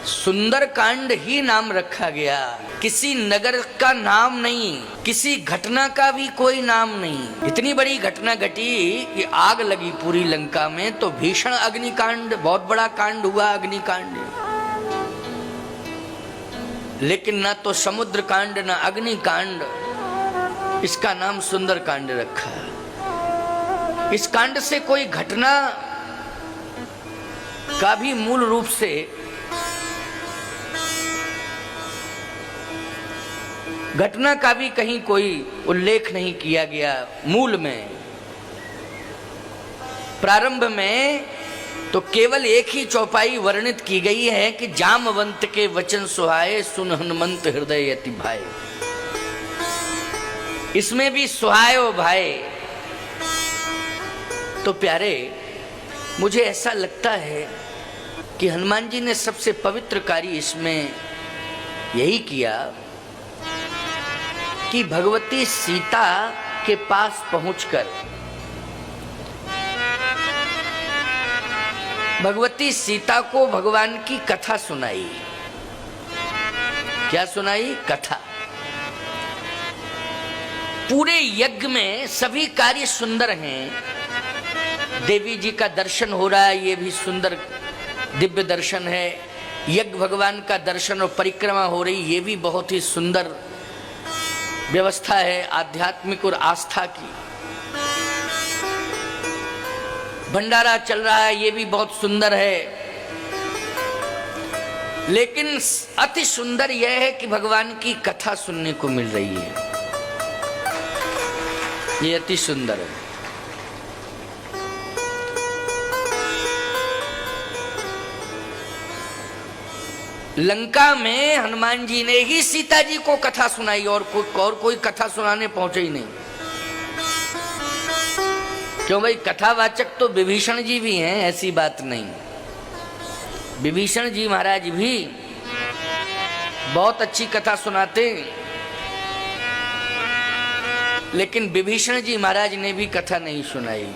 सुंदर कांड ही नाम रखा गया। किसी नगर का नाम नहीं, किसी घटना का भी कोई नाम नहीं। इतनी बड़ी घटना घटी कि आग लगी पूरी लंका में, तो भीषण अग्निकांड, बहुत बड़ा कांड हुआ अग्निकांड। लेकिन ना तो समुद्र कांड ना अग्निकांड, इसका नाम सुंदर कांड रखा। इस कांड से कोई घटना का भी मूल रूप से घटना का भी कहीं कोई उल्लेख नहीं किया गया। मूल में, प्रारंभ में तो केवल एक ही चौपाई वर्णित की गई है कि जामवंत के वचन सुहाए, सुन हनुमंत हृदय अति भाए। इसमें भी सुहायो भाई। तो प्यारे, मुझे ऐसा लगता है कि हनुमान जी ने सबसे पवित्र कार्य इसमें यही किया कि भगवती सीता के पास पहुंचकर भगवती सीता को भगवान की कथा सुनाई। क्या सुनाई? कथा। पूरे यज्ञ में सभी कार्य सुंदर हैं। देवी जी का दर्शन हो रहा है, ये भी सुंदर दिव्य दर्शन है। यज्ञ भगवान का दर्शन और परिक्रमा हो रही, ये भी बहुत ही सुंदर व्यवस्था है आध्यात्मिक और आस्था की। भंडारा चल रहा है, ये भी बहुत सुंदर है। लेकिन अति सुंदर यह है कि भगवान की कथा सुनने को मिल रही है, ये अति सुंदर है। लंका में हनुमान जी ने ही सीता जी को कथा सुनाई, और कोई कथा सुनाने पहुंचे ही नहीं। क्यों भाई? कथावाचक तो विभीषण जी भी हैं, ऐसी बात नहीं। विभीषण जी महाराज भी बहुत अच्छी कथा सुनाते, लेकिन विभीषण जी महाराज ने भी कथा नहीं सुनाई।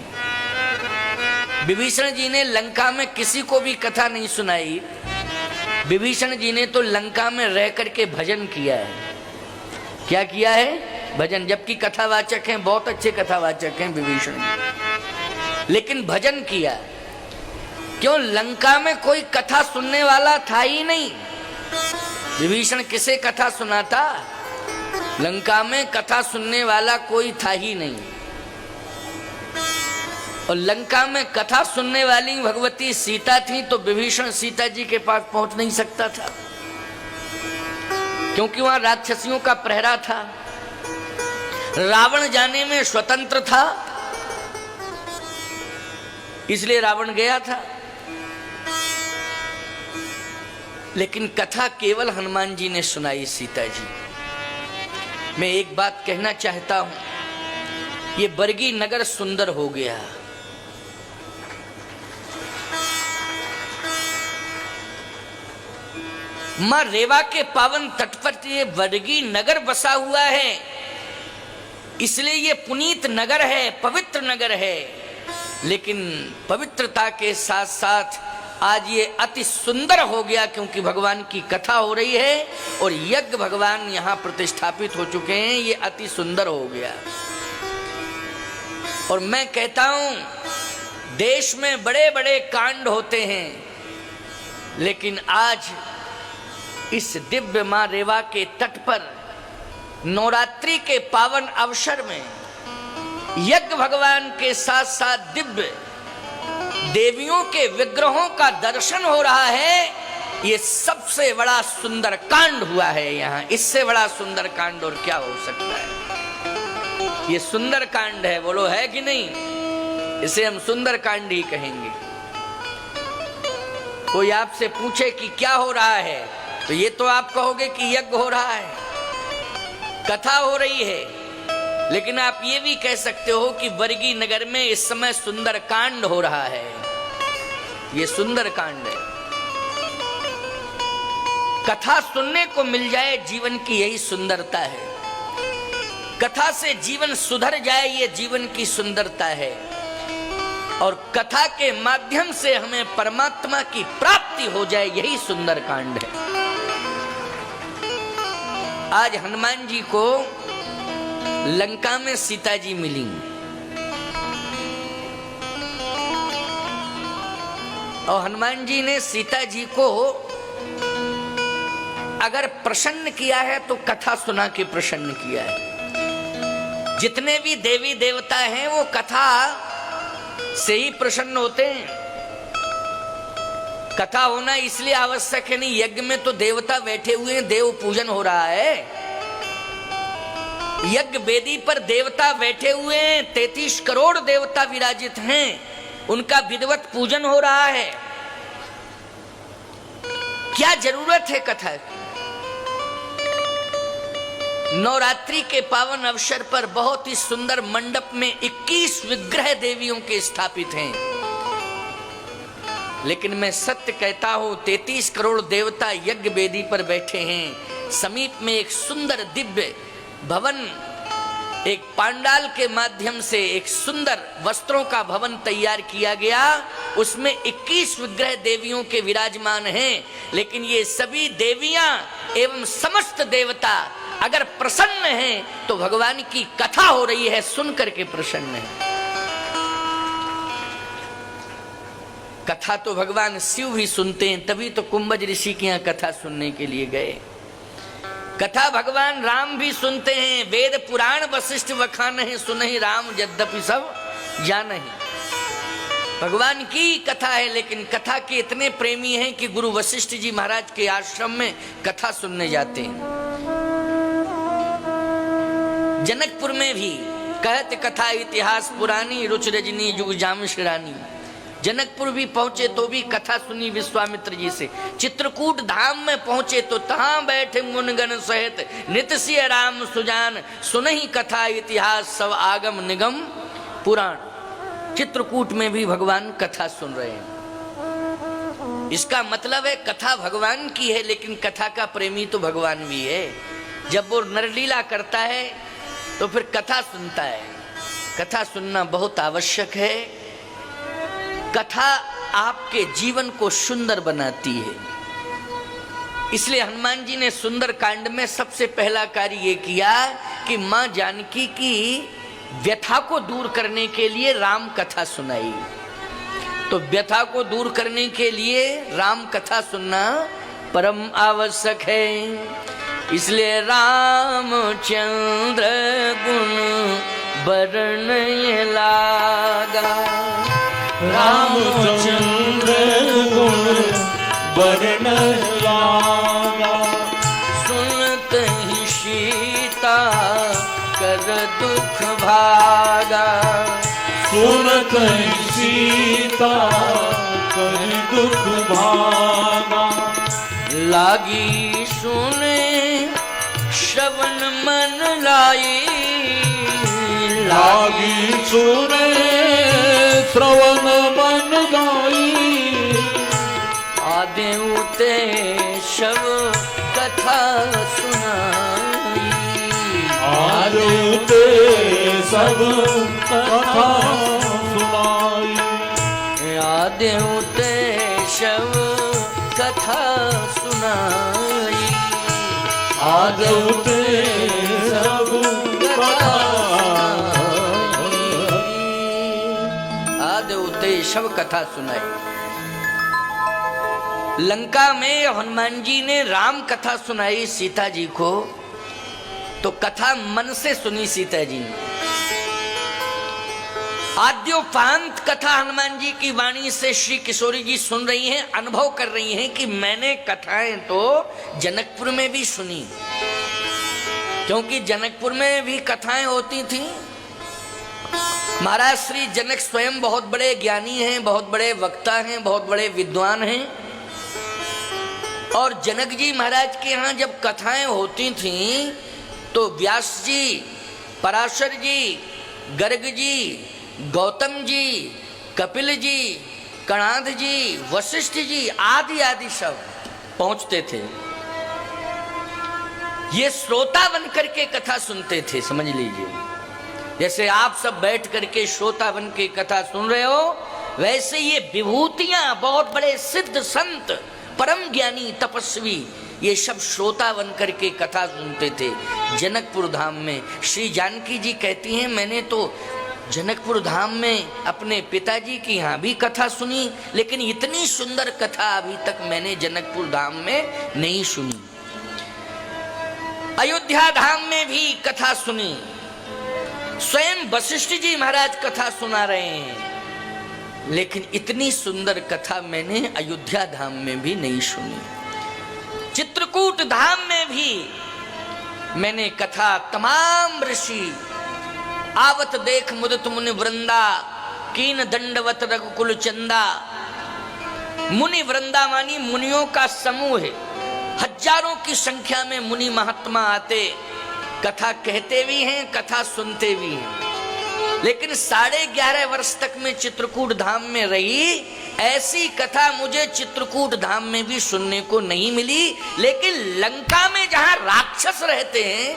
विभीषण जी ने लंका में किसी को भी कथा नहीं सुनाई। विभीषण जी ने तो लंका में रह करके भजन किया है। क्या किया है? भजन। जबकि कथावाचक हैं, बहुत अच्छे कथावाचक हैं विभीषण जी, लेकिन भजन किया। क्यों? लंका में कोई कथा सुनने वाला था ही नहीं। विभीषण किसे कथा सुनाता? लंका में कथा सुनने वाला कोई था ही नहीं। और लंका में कथा सुनने वाली भगवती सीता थी, तो विभीषण सीता जी के पास पहुंच नहीं सकता था, क्योंकि वहां राक्षसियों का प्रहरा था। रावण जाने में स्वतंत्र था, इसलिए रावण गया था। लेकिन कथा केवल हनुमान जी ने सुनाई सीता जी। मैं एक बात कहना चाहता हूं, ये बरगी नगर सुंदर हो गया। मां रेवा के पावन तट पर ये बरगी नगर बसा हुआ है, इसलिए ये पुनीत नगर है, पवित्र नगर है। लेकिन पवित्रता के साथ साथ आज ये अति सुंदर हो गया, क्योंकि भगवान की कथा हो रही है और यज्ञ भगवान यहाँ प्रतिष्ठापित हो चुके हैं। ये अति सुंदर हो गया। और मैं कहता हूं, देश में बड़े बड़े कांड होते हैं, लेकिन आज इस दिव्य मां रेवा के तट पर नवरात्रि के पावन अवसर में यज्ञ भगवान के साथ साथ दिव्य देवियों के विग्रहों का दर्शन हो रहा है। ये सबसे बड़ा सुंदर कांड हुआ है यहाँ। इससे बड़ा सुंदर कांड और क्या हो सकता है? ये सुंदर कांड है, बोलो है कि नहीं? इसे हम सुंदर कांड ही कहेंगे। कोई आपसे पूछे कि क्या हो रहा है, तो ये तो आप कहोगे कि यज्ञ हो रहा है, कथा हो रही है। लेकिन आप ये भी कह सकते हो कि बरगी नगर में इस समय सुंदर कांड हो रहा है। ये सुंदर कांड है। कथा सुनने को मिल जाए, जीवन की यही सुंदरता है। कथा से जीवन सुधर जाए, ये जीवन की सुंदरता है। और कथा के माध्यम से हमें परमात्मा की प्राप्ति समाप्ति हो जाए, यही सुंदर कांड है। आज हनुमान जी को लंका में सीता जी मिली, और हनुमान जी ने सीता जी को अगर प्रसन्न किया है तो कथा सुना के प्रसन्न किया है। जितने भी देवी देवता हैं वो कथा से ही प्रसन्न होते हैं। कथा होना इसलिए आवश्यक है नहीं, यज्ञ में तो देवता बैठे हुए हैं, देव पूजन हो रहा है। यज्ञ वेदी पर देवता बैठे हुए हैं, 33 करोड़ देवता विराजित हैं, उनका विधिवत पूजन हो रहा है। क्या जरूरत है कथा की? नवरात्रि के पावन अवसर पर बहुत ही सुंदर मंडप में 21 विग्रह देवियों के स्थापित हैं, लेकिन मैं सत्य कहता हूं 33 करोड़ देवता यज्ञ वेदी पर बैठे हैं। समीप में एक सुंदर दिव्य भवन, एक पांडाल के माध्यम से एक सुंदर वस्त्रों का भवन तैयार किया गया, उसमें 21 विग्रह देवियों के विराजमान हैं। लेकिन ये सभी देवियां एवं समस्त देवता अगर प्रसन्न हैं तो भगवान की कथा हो रही है सुन करके प्रसन्न है। कथा तो भगवान शिव भी सुनते हैं, तभी तो कुंभज ऋषि के यहाँ कथा सुनने के लिए गए। कथा भगवान राम भी सुनते हैं, वेद पुराण वशिष्ठ वखान है सुनहि राम यद्यपि सब जान ही। भगवान की कथा है, लेकिन कथा के इतने प्रेमी हैं कि गुरु वशिष्ठ जी महाराज के आश्रम में कथा सुनने जाते हैं। जनकपुर में भी कहत कथा इतिहास पुरानी, रुच रजनी जुग जाम शिरानी। जनकपुर भी पहुंचे तो भी कथा सुनी विश्वामित्र जी से। चित्रकूट धाम में पहुंचे तो तहां बैठे मुनगन सहित नित्य सिय राम सुजान, सुनहि कथा इतिहास सब आगम निगम पुराण। चित्रकूट में भी भगवान कथा सुन रहे हैं। इसका मतलब है कथा भगवान की है, लेकिन कथा का प्रेमी तो भगवान भी है। जब वो नरलीला करता है तो फिर कथा सुनता है। कथा सुनना बहुत आवश्यक है। कथा आपके जीवन को सुंदर बनाती है। इसलिए हनुमान जी ने सुंदर कांड में सबसे पहला कार्य ये किया कि मां जानकी की व्यथा को दूर करने के लिए राम कथा सुनाई। तो व्यथा को दूर करने के लिए राम कथा सुनना परम आवश्यक है। इसलिए रामचंद्र गुण बरनय लागा, रामचंद्र गुण बरनय लागा। सुनत ही सीता कर दुख भागा, सुनत ही सीता कर दुख भागा। लागी सुने श्रवण मन लाई, लागी सुने श्रवण मन लाई। आदेउते शव कथा सुनाई, आदेउते सब कथा सुनाई। आदेउते शव कथा सुनाई, आदेउते सब कथा। आदेउते शव कथा सुनाई। लंका में हनुमान जी ने राम कथा सुनाई सीता जी को, तो कथा मन से सुनी सीता जी ने। आद्योपांत कथा हनुमान जी की वाणी से श्री किशोरी जी सुन रही हैं, अनुभव कर रही हैं कि मैंने कथाएं तो जनकपुर में भी सुनी, क्योंकि जनकपुर में भी कथाएं होती थी। महाराज श्री जनक स्वयं बहुत बड़े ज्ञानी हैं, बहुत बड़े वक्ता हैं, बहुत बड़े विद्वान हैं। और जनक जी महाराज के यहाँ जब कथाएं होती थीं तो व्यास जी, पराशर जी, गर्ग जी, गौतम जी, कपिल जी, कणाद जी, वशिष्ठ जी आदि आदि सब पहुंचते थे। ये श्रोता बन करके कथा सुनते थे, समझ लीजिए। जैसे आप सब बैठ करके श्रोता बन के कथा सुन रहे हो, वैसे ये विभूतियां, बहुत बड़े सिद्ध संत, परम ज्ञानी, तपस्वी, ये सब श्रोता बन करके कथा सुनते थे जनकपुर धाम में। श्री जानकी जी कहती हैं, मैंने तो जनकपुर धाम में अपने पिताजी की यहाँ भी कथा सुनी, लेकिन इतनी सुंदर कथा अभी तक मैंने जनकपुर धाम में नहीं सुनी। अयोध्या धाम में भी कथा सुनी, स्वयं वशिष्ठ जी महाराज कथा सुना रहे हैं, लेकिन इतनी सुंदर कथा मैंने अयोध्या धाम में भी नहीं सुनी। चित्रकूट धाम में भी मैंने कथा, तमाम ऋषि आवत देख मुदित मुनि वृंदा, कीन दंडवत रघुकुल चंदा। मुनि वृंदा मानी मुनियों का समूह है, हजारों की संख्या में मुनि महात्मा आते, कथा कहते भी हैं, कथा सुनते भी हैं। लेकिन 11.5 वर्ष तक मैं चित्रकूट धाम में रही, ऐसी कथा मुझे चित्रकूट धाम में भी सुनने को नहीं मिली। लेकिन लंका में जहां राक्षस रहते हैं,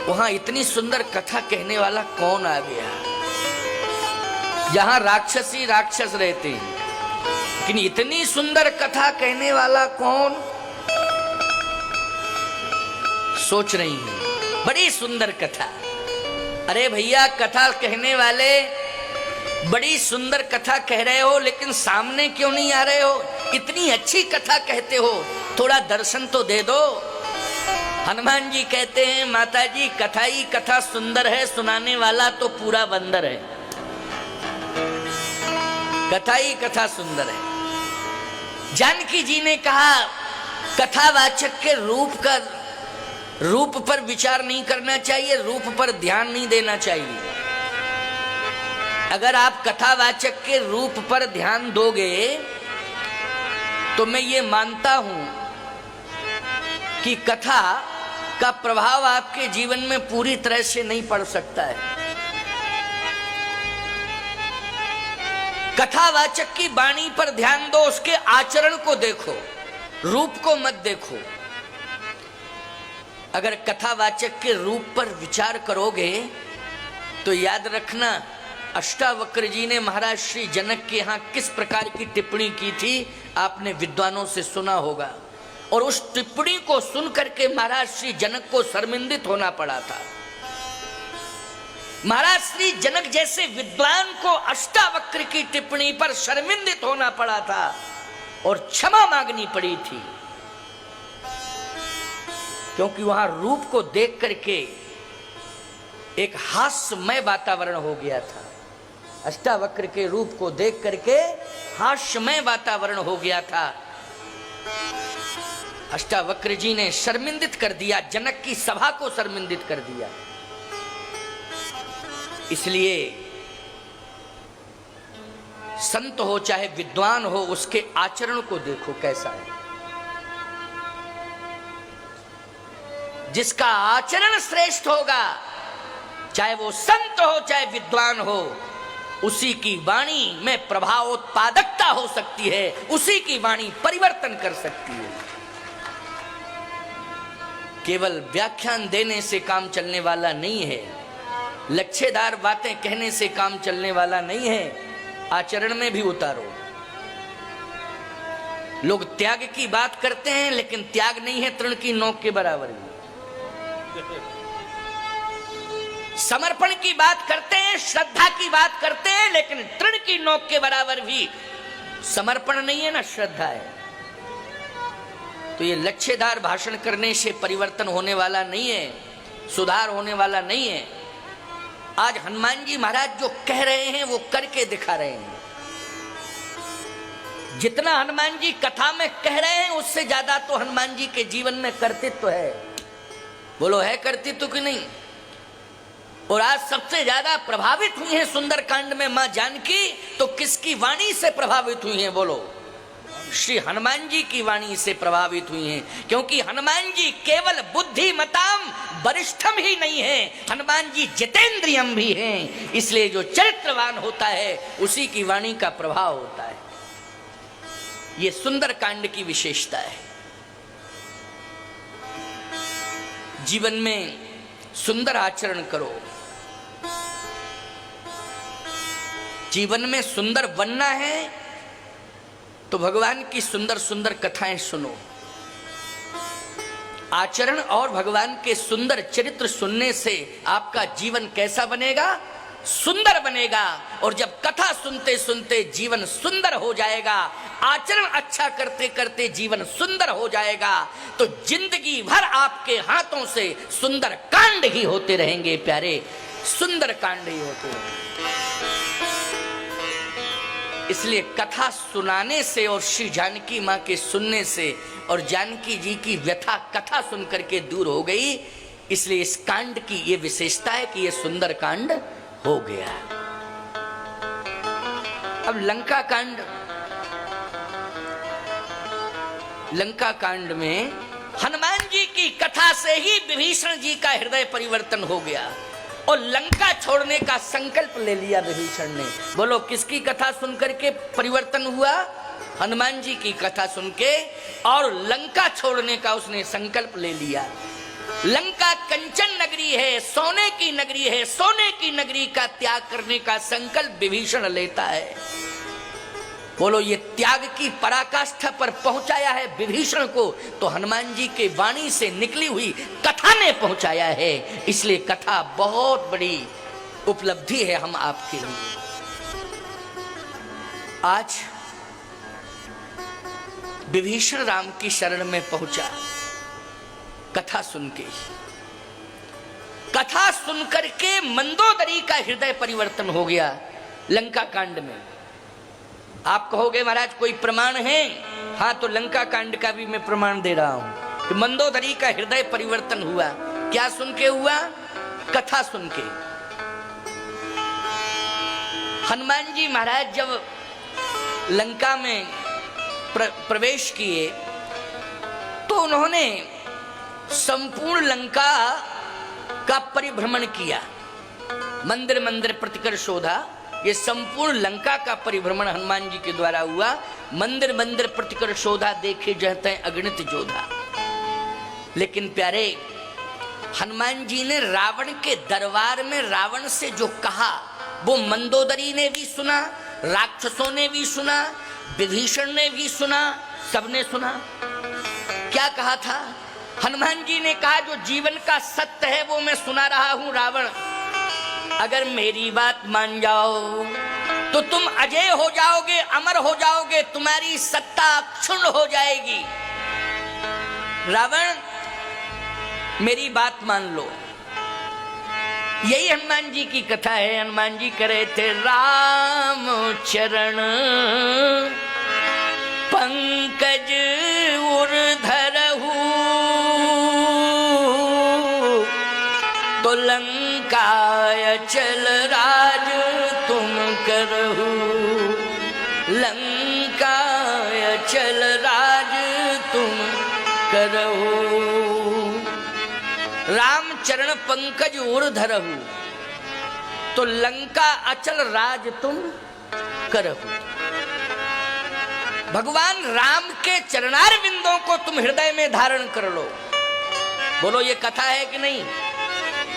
वहां इतनी सुंदर कथा कहने वाला कौन आ गया? जहां राक्षस ही राक्षस रहते हैं, लेकिन इतनी सुंदर कथा कहने वाला कौन? सोच रही है, बड़ी सुंदर कथा। अरे भैया, कथा कहने वाले बड़ी सुंदर कथा कह रहे हो, लेकिन सामने क्यों नहीं आ रहे हो? इतनी अच्छी कथा कहते हो, थोड़ा दर्शन तो दे दो। हनुमान जी कहते हैं, माता जी कथा ही कथा सुंदर है, सुनाने वाला तो पूरा बंदर है। कथा ही कथा सुंदर है। जानकी जी ने कहा, कथावाचक के रूप पर विचार नहीं करना चाहिए, रूप पर ध्यान नहीं देना चाहिए। अगर आप कथावाचक के रूप पर ध्यान दोगे तो मैं ये मानता हूं कि कथा का प्रभाव आपके जीवन में पूरी तरह से नहीं पड़ सकता है। कथावाचक की वाणी पर ध्यान दो, उसके आचरण को देखो, रूप को मत देखो। अगर कथावाचक के रूप पर विचार करोगे तो याद रखना, अष्टावक्र जी ने महाराज श्री जनक के यहाँ किस प्रकार की टिप्पणी की थी, आपने विद्वानों से सुना होगा। और उस टिप्पणी को सुन करके महाराज श्री जनक को शर्मिंदित होना पड़ा था। महाराज श्री जनक जैसे विद्वान को अष्टावक्र की टिप्पणी पर शर्मिंदित होना पड़ा था और क्षमा मांगनी पड़ी थी, क्योंकि वहां रूप को देख करके एक हास्यमय वातावरण हो गया था। अष्टावक्र के रूप को देख करके हास्यमय वातावरण हो गया था। अष्टावक्र जी ने शर्मिंदित कर दिया, जनक की सभा को शर्मिंदित कर दिया। इसलिए संत हो चाहे विद्वान हो, उसके आचरण को देखो कैसा है। जिसका आचरण श्रेष्ठ होगा, चाहे वो संत हो चाहे विद्वान हो, उसी की वाणी में प्रभावोत्पादकता हो सकती है, उसी की वाणी परिवर्तन कर सकती है। केवल व्याख्यान देने से काम चलने वाला नहीं है, लच्छेदार बातें कहने से काम चलने वाला नहीं है, आचरण में भी उतारो। लोग त्याग की बात करते हैं, लेकिन त्याग नहीं है तृण की नोक के बराबर। समर्पण की बात करते हैं, श्रद्धा की बात करते हैं, लेकिन तृण की नोक के बराबर भी समर्पण नहीं है ना श्रद्धा है। तो ये लच्छेदार भाषण करने से परिवर्तन होने वाला नहीं है, सुधार होने वाला नहीं है। आज हनुमान जी महाराज जो कह रहे हैं वो करके दिखा रहे हैं। जितना हनुमान जी कथा में कह रहे हैं, उससे ज्यादा तो हनुमान जी के जीवन में कर्तृत्व है। बोलो, है कर्तृत्व कि नहीं? और आज सबसे ज्यादा प्रभावित हुई है सुंदरकांड में मां जानकी, तो किसकी वाणी से प्रभावित हुई है? बोलो, श्री हनुमान जी की वाणी से प्रभावित हुई हैं। क्योंकि हनुमान जी केवल बुद्धिमताम वरिष्ठम ही नहीं है, हनुमान जी जितेंद्रियम भी हैं। इसलिए जो चरित्रवान होता है उसी की वाणी का प्रभाव होता है। ये सुंदरकांड की विशेषता है। जीवन में सुंदर आचरण करो। जीवन में सुंदर बनना है तो भगवान की सुंदर सुंदर कथाएं सुनो। आचरण और भगवान के सुंदर चरित्र सुनने से आपका जीवन कैसा बनेगा? सुंदर बनेगा। और जब कथा सुनते सुनते जीवन सुंदर हो जाएगा, आचरण अच्छा करते करते जीवन सुंदर हो जाएगा, तो जिंदगी भर आपके हाथों से सुंदर कांड ही होते रहेंगे प्यारे, सुंदर कांड ही होते रहेंगे। इसलिए कथा सुनाने से और श्री जानकी माँ के सुनने से और जानकी जी की व्यथा कथा सुन करके दूर हो गई। इसलिए इस कांड की ये विशेषता है कि ये सुंदर कांड हो गया। अब लंका कांड, लंका कांड में हनुमान जी की कथा से ही विभीषण जी का हृदय परिवर्तन हो गया और लंका छोड़ने का संकल्प ले लिया विभीषण ने। बोलो किसकी कथा सुन करके परिवर्तन हुआ? हनुमान जी की कथा सुन के, और लंका छोड़ने का उसने संकल्प ले लिया। लंका कंचन नगरी है, सोने की नगरी है, सोने की नगरी का त्याग करने का संकल्प विभीषण लेता है। बोलो ये त्याग की पराकाष्ठा पर पहुंचाया है विभीषण को, तो हनुमान जी के वाणी से निकली हुई कथा ने पहुंचाया है। इसलिए कथा बहुत बड़ी उपलब्धि है हम आपके लिए। आज विभीषण राम की शरण में पहुंचा कथा सुन के। कथा सुनकर के मंदोदरी का हृदय परिवर्तन हो गया लंका कांड में। आप कहोगे महाराज कोई प्रमाण है? हाँ, तो लंका कांड का भी मैं प्रमाण दे रहा हूं कि मंदोदरी का हृदय परिवर्तन हुआ। क्या सुन के हुआ? कथा सुन के। हनुमान जी महाराज जब लंका में प्रवेश किए तो उन्होंने संपूर्ण लंका का परिभ्रमण किया। मंदिर मंदिर प्रतिकर शोधा, ये संपूर्ण लंका का परिभ्रमण हनुमान जी के द्वारा हुआ। मंदिर मंदिर प्रतिकर शोधा, देखे जहते अगणित जोधा। लेकिन प्यारे हनुमान जी ने रावण के दरबार में रावण से जो कहा वो मंदोदरी ने भी सुना, राक्षसों ने भी सुना, विभीषण ने भी सुना, सबने सुना। क्या कहा था? हनुमान जी ने कहा जो जीवन का सत्य है वो मैं सुना रहा हूं रावण, अगर मेरी बात मान जाओ तो तुम अजय हो जाओगे, अमर हो जाओगे, तुम्हारी सत्ता क्षुण्ण हो जाएगी। रावण मेरी बात मान लो। यही हनुमान जी की कथा है। हनुमान जी करे थे राम चरण पंकज उर्धरहु, तो लंकाय चल राज तुम करहु, लंकाय चल राज तुम करहु। राम चरण पंकज उर्धरहु, तो लंका अचल राज तुम करहु। भगवान राम के चरणार बिंदों को तुम हृदय में धारण कर लो। बोलो ये कथा है कि नहीं?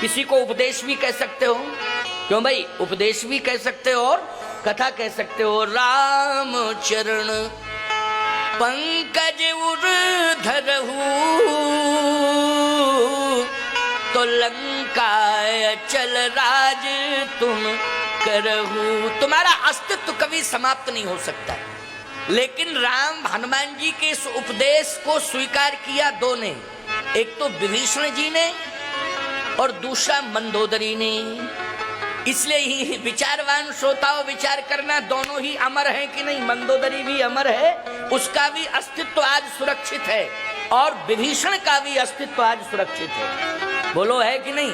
किसी को उपदेश भी कह सकते हो। क्यों भाई? उपदेश भी कह सकते हो और कथा कह सकते हो। राम चरण पंकज उर्धरहु, तो लंका चल राज तुम करहु। तुम्हारा अस्तित्व कभी समाप्त नहीं हो सकता। लेकिन राम हनुमान जी के इस उपदेश को स्वीकार किया दो ने, एक तो विभीषण जी ने और दूसरा मंदोदरी ने। इसलिए ही विचारवान श्रोताओं विचार करना, दोनों ही अमर हैं कि नहीं? मंदोदरी भी अमर है, उसका भी अस्तित्व आज सुरक्षित है, और विभीषण का भी अस्तित्व आज सुरक्षित है। बोलो है कि नहीं?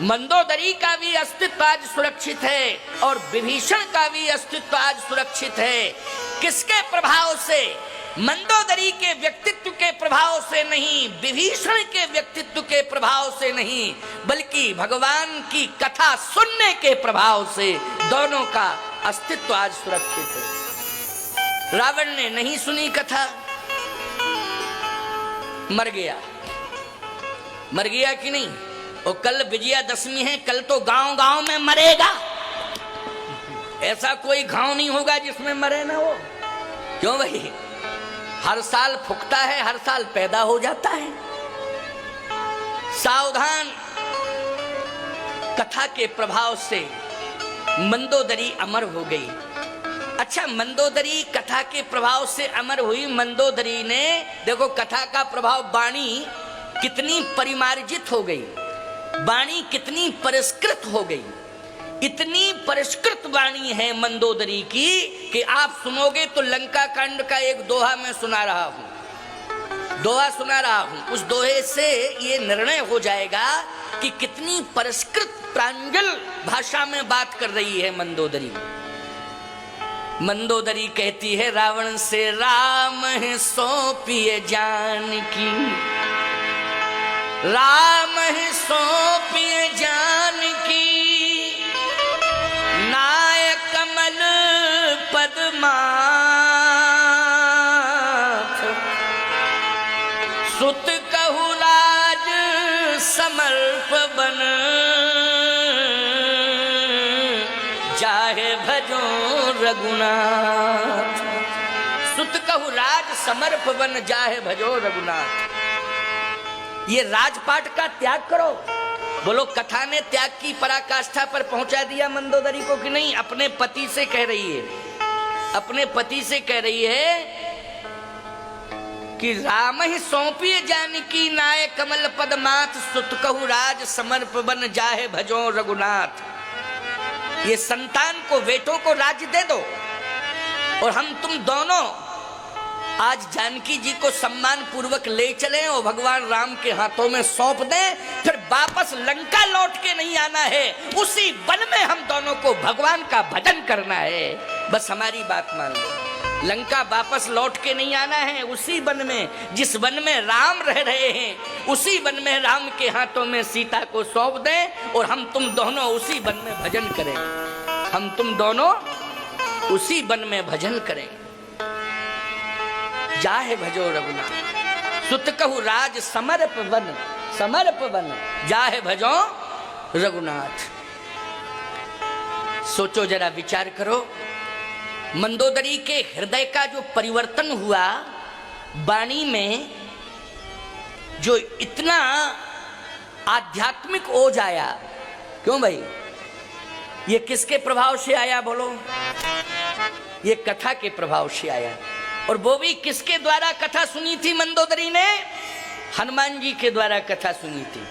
मंदोदरी का भी अस्तित्व आज सुरक्षित है और विभीषण का भी अस्तित्व आज सुरक्षित है। किसके प्रभाव से? मंदोदरी के व्यक्तित्व के प्रभाव से नहीं, विभीषण के व्यक्तित्व के प्रभाव से नहीं, बल्कि भगवान की कथा सुनने के प्रभाव से दोनों का अस्तित्व आज सुरक्षित है। रावण ने नहीं सुनी कथा, मर गया। मर गया कि नहीं? और कल विजयादशमी है, कल तो गांव गांव में मरेगा। ऐसा कोई घाव नहीं होगा जिसमें मरे ना हो। क्यों भाई, हर साल फूकता है, हर साल पैदा हो जाता है। सावधान, कथा के प्रभाव से मंदोदरी अमर हो गई। अच्छा, मंदोदरी कथा के प्रभाव से अमर हुई। मंदोदरी ने देखो कथा का प्रभाव, वाणी कितनी परिमार्जित हो गई, वाणी कितनी परिष्कृत हो गई। इतनी परिष्कृत वाणी है मंदोदरी की कि आप सुनोगे तो लंका कांड का एक दोहा मैं सुना रहा हूं, दोहा सुना रहा हूं। उस दोहे से ये निर्णय हो जाएगा कि कितनी परिष्कृत प्रांजल भाषा में बात कर रही है मंदोदरी। मंदोदरी कहती है, रावण से राम है सौंपिए जानकी, राम है सौंपिए जानकी, नाय कमल पद्माथ, सुत कहु राज समर्प बन, जाहे भजो रघुनाथ। सुत कहु राज समर्प बन, जाहे भजो रघुनाथ। ये राजपाट का त्याग करो। बोलो, कथा ने त्याग की पराकाष्ठा पर पहुंचा दिया मंदोदरी को कि नहीं? अपने पति से कह रही है, अपने पति से कह रही है कि राम ही सौंपिए जानकी, नाय कमल पद्माथ, सुत कहु राज समर्प बन, जाहे भजो रघुनाथ। ये संतान को, बेटों को राज्य दे दो और हम तुम दोनों आज जानकी जी को सम्मान पूर्वक ले चलें और भगवान राम के हाथों में सौंप दें। फिर वापस लंका लौट के नहीं आना है, उसी वन में हम दोनों को भगवान का भजन करना है। बस हमारी बात मान लो, लंका वापस लौट के नहीं आना है। उसी वन में, जिस वन में राम रह रहे हैं, उसी वन में राम के हाथों में सीता को सौंप दें और हम तुम दोनों उसी वन में भजन करें। हम तुम दोनों उसी वन में भजन करें। जाहे भजो रघुनाथ, सुत कहु राज समर्प बन, समर्प बन, जाहे भजो रघुनाथ। सोचो जरा, विचार करो, मंदोदरी के हृदय का जो परिवर्तन हुआ, वाणी में जो इतना आध्यात्मिक ओज आया। क्यों भाई, ये किसके प्रभाव से आया बोलो? ये कथा के प्रभाव से आया। और वो भी किसके द्वारा कथा सुनी थी मंदोदरी ने? हनुमान जी के द्वारा कथा सुनी थी।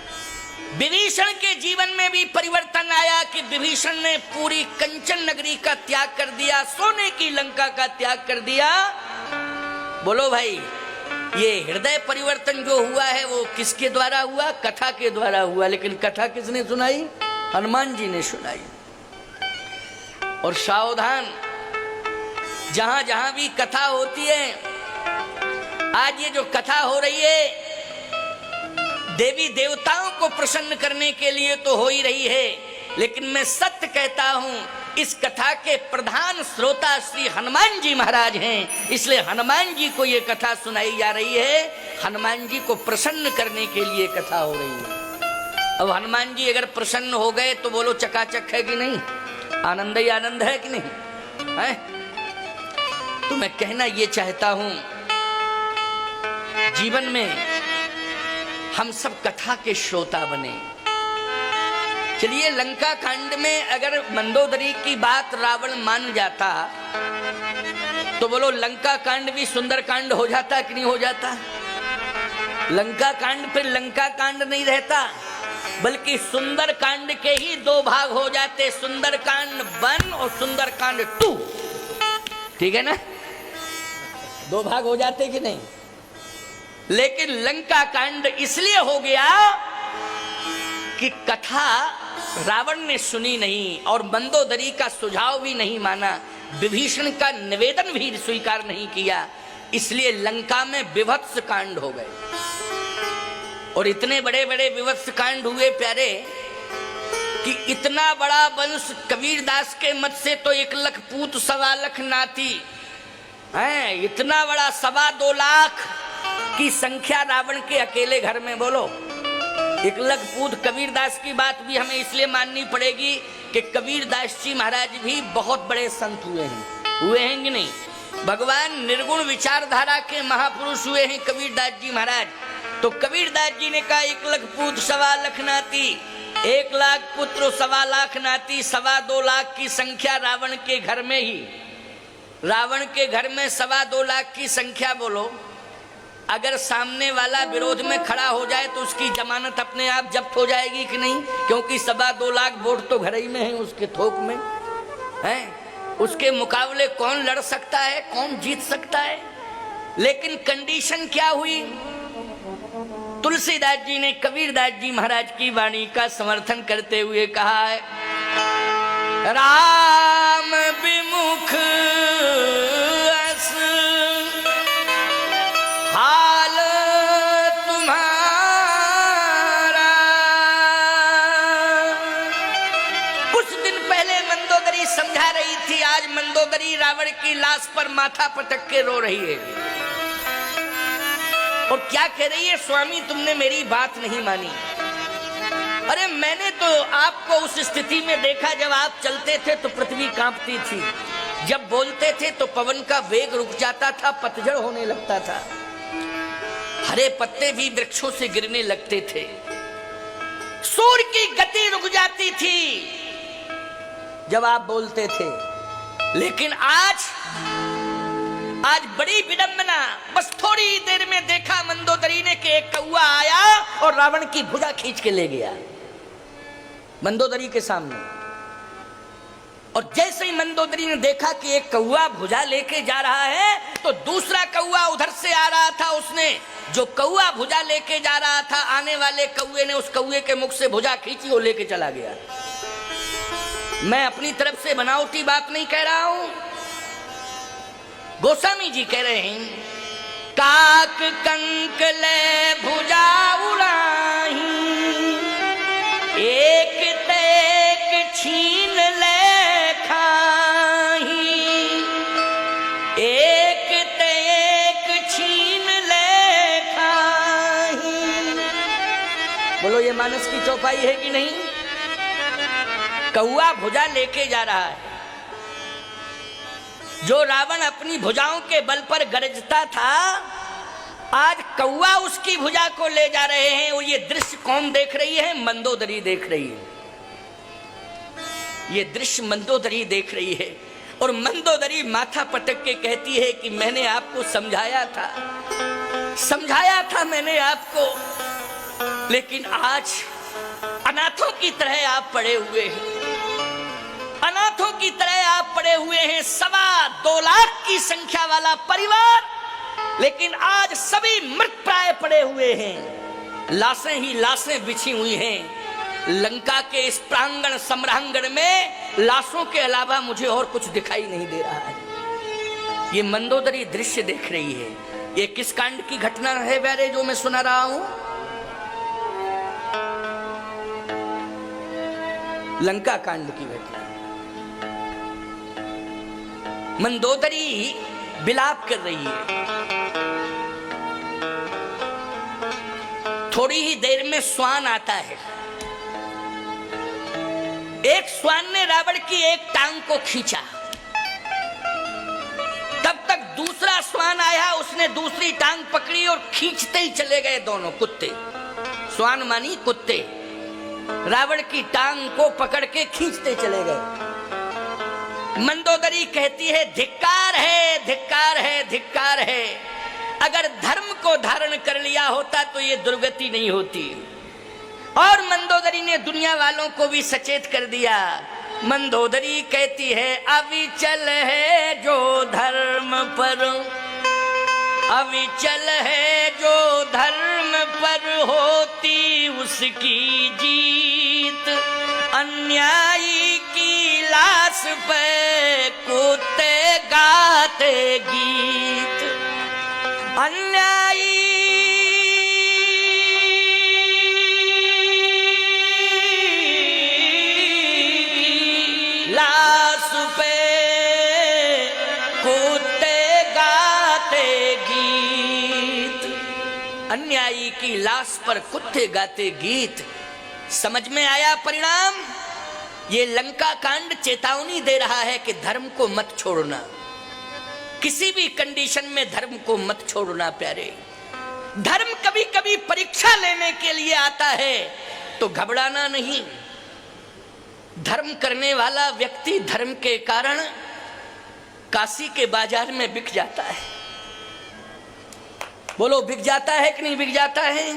विभीषण के जीवन में भी परिवर्तन आया कि विभीषण ने पूरी कंचन नगरी का त्याग कर दिया, सोने की लंका का त्याग कर दिया। बोलो भाई, ये हृदय परिवर्तन जो हुआ है वो किसके द्वारा हुआ? कथा के द्वारा हुआ। लेकिन कथा किसने सुनाई? हनुमान जी ने सुनाई। और सावधान, जहां जहां भी कथा होती है, आज ये जो कथा हो रही है देवी देवताओं को प्रसन्न करने के लिए तो हो ही रही है, लेकिन मैं सत्य कहता हूं, इस कथा के प्रधान श्रोता श्री हनुमान जी महाराज हैं। इसलिए हनुमान जी को ये कथा सुनाई जा रही है, हनुमान जी को प्रसन्न करने के लिए कथा हो रही है। अब हनुमान जी अगर प्रसन्न हो गए तो बोलो चकाचक है कि नहीं? आनंद ही आनंद है कि नहीं है? तो मैं कहना ये चाहता हूं, जीवन में हम सब कथा के श्रोता बने। चलिए, लंका कांड में अगर मंदोदरी की बात रावण मान जाता तो बोलो लंका कांड भी सुंदर कांड हो जाता कि नहीं हो जाता? लंका कांड फिर लंका कांड नहीं रहता, बल्कि सुंदर कांड के ही दो भाग हो जाते, सुंदर कांड 1 और सुंदर कांड 2। ठीक है ना? दो भाग हो जाते कि नहीं? लेकिन लंका कांड इसलिए हो गया कि कथा रावण ने सुनी नहीं और मंदोदरी का सुझाव भी नहीं माना, विभीषण का निवेदन भी स्वीकार नहीं किया, इसलिए लंका में विभत्स कांड हो गए। और इतने बड़े बड़े विभत्स कांड हुए प्यारे कि इतना बड़ा वंश, कबीरदास के मत से तो 1 लाख पूत 1.25 लाख नाती है, इतना बड़ा 2.25 लाख की संख्या रावण के अकेले घर में। बोलो 1 लाख पूत, कबीरदास की बात भी हमें इसलिए माननी पड़ेगी कि कबीरदास जी महाराज भी बहुत बड़े संत हुए हैं कि नहीं? भगवान निर्गुण विचारधारा के महापुरुष हुए हैं कबीरदास जी महाराज। तो कबीरदास जी ने कहा 1 लाख पूत 1.25 लाख नाती, 1 लाख पुत्र 1.25 लाख नाती, 2.25 लाख की संख्या रावण के घर में ही, रावण के घर में 2.25 लाख की संख्या। बोलो, अगर सामने वाला विरोध में खड़ा हो जाए तो उसकी जमानत अपने आप जब्त हो जाएगी कि नहीं? क्योंकि 2.25 लाख वोट तो घर ही में है, उसके थोक में है। उसके मुकाबले कौन लड़ सकता है, कौन जीत सकता है? लेकिन कंडीशन क्या हुई? तुलसीदास जी ने कबीरदास जी महाराज की वाणी का समर्थन करते हुए कहा है, राम विमुख अस हाल तुम्हारा। कुछ दिन पहले मंदोदरी समझा रही थी, आज मंदोदरी रावण की लाश पर माथा पटक के रो रही है। और क्या कह रही है? स्वामी तुमने मेरी बात नहीं मानी। अरे मैंने तो आपको उस स्थिति में देखा जब आप चलते थे तो पृथ्वी कांपती थी, जब बोलते थे तो पवन का वेग रुक जाता था, पतझड़ होने लगता था, हरे पत्ते भी वृक्षों से गिरने लगते थे, सूर्य की गति रुक जाती थी जब आप बोलते थे। लेकिन आज बड़ी विडंबना, बस थोड़ी देर में देखा मंदोदरी ने कि एक कौआ आया और रावण की भुजा खींच के ले गया मंदोदरी के सामने। और जैसे ही मंदोदरी ने देखा कि एक कौआ भुजा लेके जा रहा है तो दूसरा कौआ उधर से आ रहा था। उसने जो कौआ भुजा लेके जा रहा था, आने वाले कौए ने उस कौए के मुख से भुजा खींची और लेके चला गया। मैं अपनी तरफ से बनावटी बात नहीं कह रहा हूं, गोस्वामी जी कह रहे हैं, काक कंक ले भुजा उड़ाही, एक तेक छीन ले खाही, एक तेक छीन ले खाही। बोलो ये मानस की चौपाई है कि नहीं? कौआ भुजा लेके जा रहा है, जो रावण अपनी भुजाओं के बल पर गरजता था, आज कौआ उसकी भुजा को ले जा रहे हैं। और ये दृश्य कौन देख रही है? मंदोदरी देख रही है। ये दृश्य मंदोदरी देख रही है। और मंदोदरी माथा पटक के कहती है कि मैंने आपको समझाया था मैंने आपको, लेकिन आज अनाथों की तरह आप पड़े हुए हैं, अनाथों की तरह आप पड़े हुए हैं। 2.25 लाख की संख्या वाला परिवार, लेकिन आज सभी मृत प्राय पड़े हुए हैं, लाशें ही लाशें बिछी हुई हैं। लंका के इस प्रांगण सम्रांगण में लाशों के अलावा मुझे और कुछ दिखाई नहीं दे रहा है। ये मंदोदरी दृश्य देख रही है। ये किस कांड की घटना है प्यारे जो मैं सुना रहा हूं? लंका कांड की घटना। मंदोदरी विलाप कर रही है। थोड़ी ही देर में श्वान आता है। एक श्वान ने रावण की एक टांग को खींचा, तब तक दूसरा श्वान आया, उसने दूसरी टांग पकड़ी और खींचते ही चले गए दोनों कुत्ते। श्वान मानी कुत्ते, रावण की टांग को पकड़ के खींचते चले गए। मंदोदरी कहती है, धिक्कार है, धिक्कार है, धिक्कार है। अगर धर्म को धारण कर लिया होता तो ये दुर्गति नहीं होती। और मंदोदरी ने दुनिया वालों को भी सचेत कर दिया। मंदोदरी कहती है, अविचल है जो धर्म पर, अविचल है जो धर्म पर होती उसकी जीत, अन्यायी की लाश पे कुत्ते गाते गीत, अन्यायी लाश पे कुत्ते गाते गीत, अन्यायी की लाश पर कुत्ते गाते गीत। समझ में आया परिणाम? ये लंका कांड चेतावनी दे रहा है कि धर्म को मत छोड़ना, किसी भी कंडीशन में धर्म को मत छोड़ना प्यारे। धर्म कभी कभी परीक्षा लेने के लिए आता है तो घबराना नहीं। धर्म करने वाला व्यक्ति धर्म के कारण काशी के बाजार में बिक जाता है। बोलो बिक जाता है कि नहीं बिक जाता है?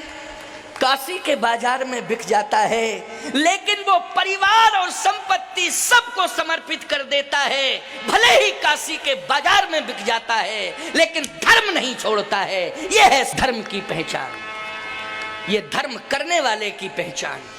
काशी के बाजार में बिक जाता है, लेकिन वो परिवार और संपत्ति सबको समर्पित कर देता है। भले ही काशी के बाजार में बिक जाता है, लेकिन धर्म नहीं छोड़ता है। यह है धर्म की पहचान, ये धर्म करने वाले की पहचान।